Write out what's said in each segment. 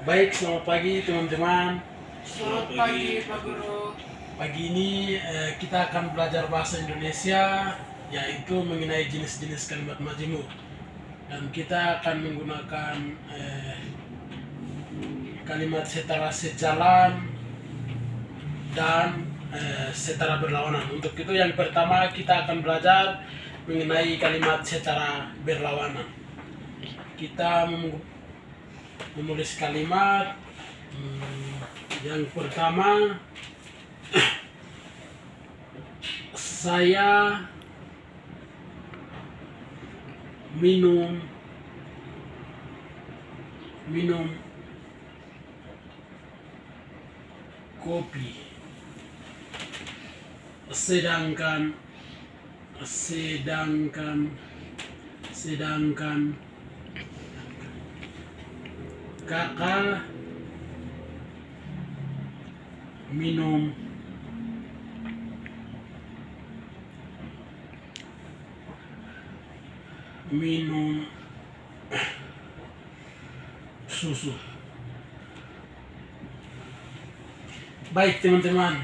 Baik, selamat pagi teman-teman. Selamat pagi, Pak Guru. Pagi ini kita akan belajar bahasa Indonesia, yaitu mengenai jenis-jenis kalimat majemuk. Dan kita akan menggunakan kalimat setara sejalan dan setara berlawanan. Untuk itu yang pertama kita akan belajar mengenai kalimat setara berlawanan. Kita menulis kalimat yang pertama, saya minum kopi, sedangkan kakak minum susu. Baik teman-teman,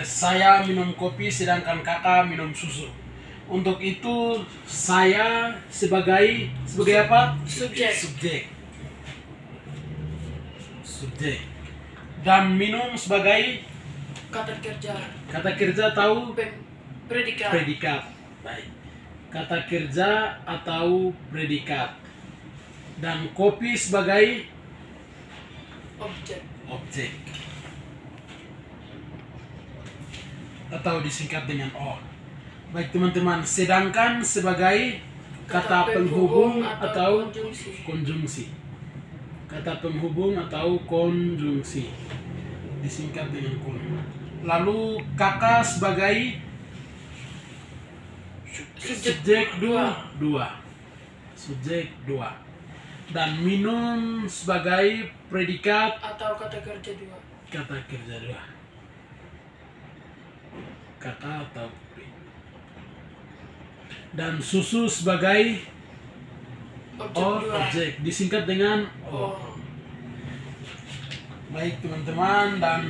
saya minum kopi sedangkan kakak minum susu. Untuk itu saya sebagai apa? Subjek. Subjek. Dan minum sebagai Kata kerja. kata kerja atau Predikat. predikat. Baik. Kata kerja atau predikat. Dan kopi sebagai objek. Atau disingkat dengan O. Baik teman-teman, sedangkan sebagai kata penghubung atau konjungsi. Kata penghubung atau konjungsi disingkat dengan kun. Lalu kakak sebagai subjek dua. Subjek dua. Dan minum sebagai predikat atau kata kerja dua. Kata kerja dua. Kata atau dan susu sebagai objek disingkat dengan O. Baik teman-teman, dan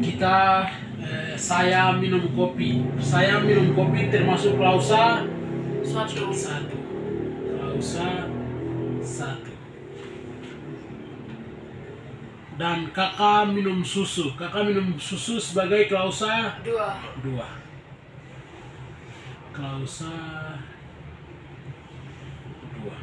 kita saya minum kopi. Saya minum kopi termasuk klausa satu. Klausa satu. Dan kakak minum susu. Kakak minum susu sebagai klausa dua. Klausa dua.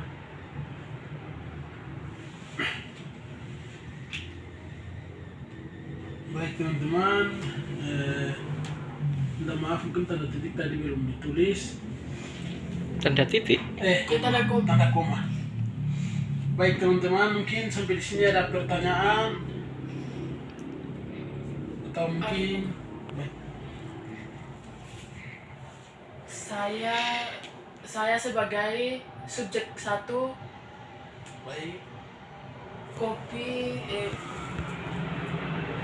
Baik teman-teman, minta maaf mungkin tanda titik tadi belum ditulis. Tanda titik? Tanda koma. Baik teman-teman, mungkin sampai di sini ada pertanyaan atau mungkin Saya sebagai subjek satu. baik.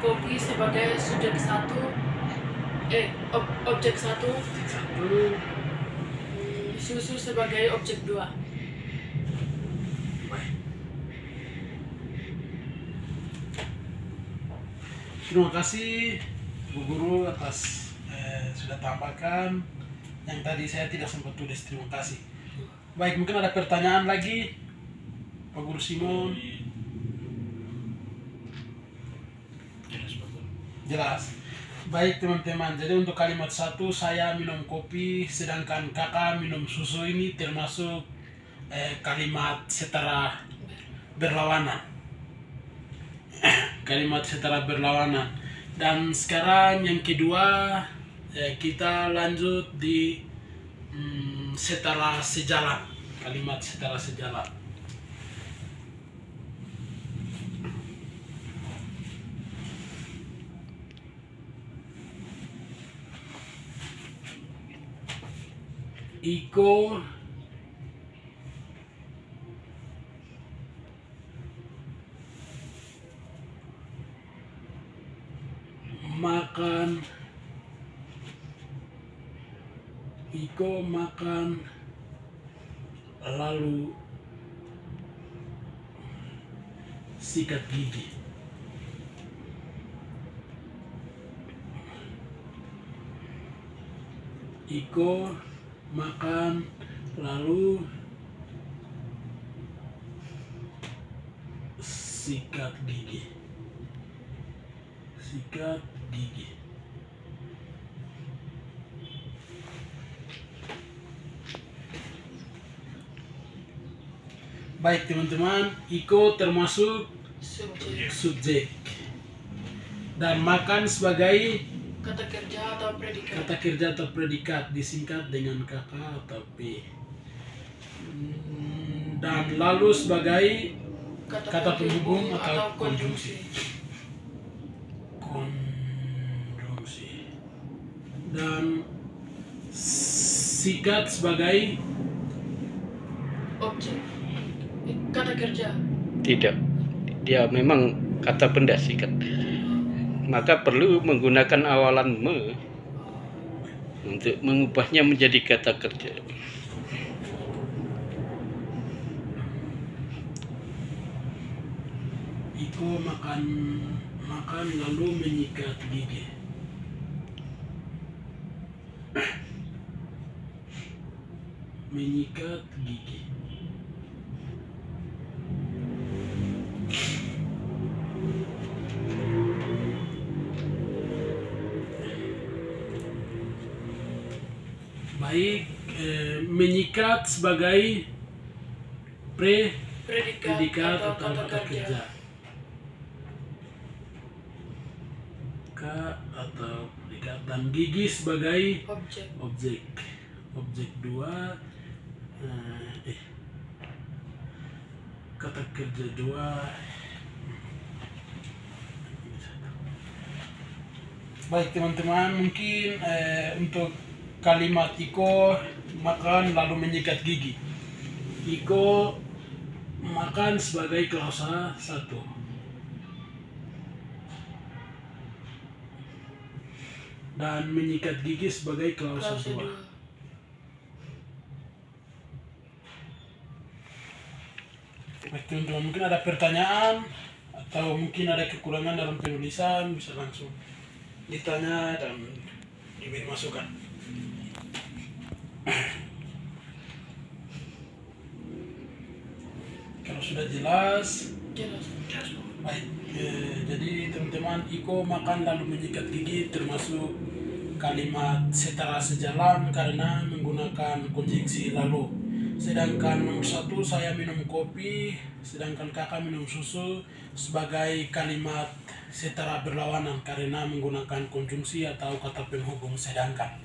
Kopi sebagai subjek satu. Objek satu. Susu sebagai objek dua. Terima kasih Bu Guru atas sudah tambahkan yang tadi saya tidak sempat tulis. Terima kasih. Baik, mungkin ada pertanyaan lagi Pak Guru Simon? Jelas. Baik teman-teman, jadi untuk kalimat satu, saya minum kopi sedangkan kakak minum susu, ini termasuk kalimat setara berlawanan. Kalimat setara berlawanan. Dan sekarang yang kedua, kita lanjut di setara sejalan. Kalimat setara sejalan. Iko makan lalu sikat gigi. Iko makan lalu sikat gigi. Sikat gigi. Baik teman-teman, Iko termasuk subjek dan makan sebagai Kata kerja atau predikat. kata kerja atau predikat, disingkat dengan KK atau P. Dan lalu sebagai kata penghubung atau konjungsi. Konjungsi. Dan sikat sebagai Objek. Kata kerja. Tidak. Dia memang kata benda sikat. Maka perlu menggunakan awalan me untuk mengubahnya menjadi kata kerja. Iko makan lalu menyikat gigi. Menyikat gigi. Baik, menyikat sebagai predikat atau kata kerja. Atau predikat, dan gigi sebagai Objek. Objek 2 kata kerja 2. Baik teman-teman, mungkin untuk kalimat Iko makan lalu menyikat gigi. Iko makan sebagai klausa 1. Dan menyikat gigi sebagai klausa 2. Baik teman-teman, mungkin ada pertanyaan atau mungkin ada kekurangan dalam penulisan, bisa langsung ditanya dan diberi masukan. Kalau sudah jelas, baik. Jadi teman-teman, Iko makan lalu menyikat gigi termasuk kalimat setara sejalan karena menggunakan konjungsi lalu. Sedangkan nomor 1, saya minum kopi, sedangkan kakak minum susu, sebagai kalimat setara berlawanan karena menggunakan konjungsi atau kata penghubung sedangkan.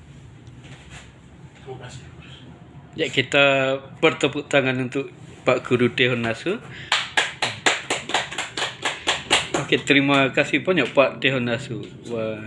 Terima kasih. Ya, kita bertepuk tangan untuk Pak Guru Dehonasu. Oke, terima kasih banyak Pak Dehonasu. Wah.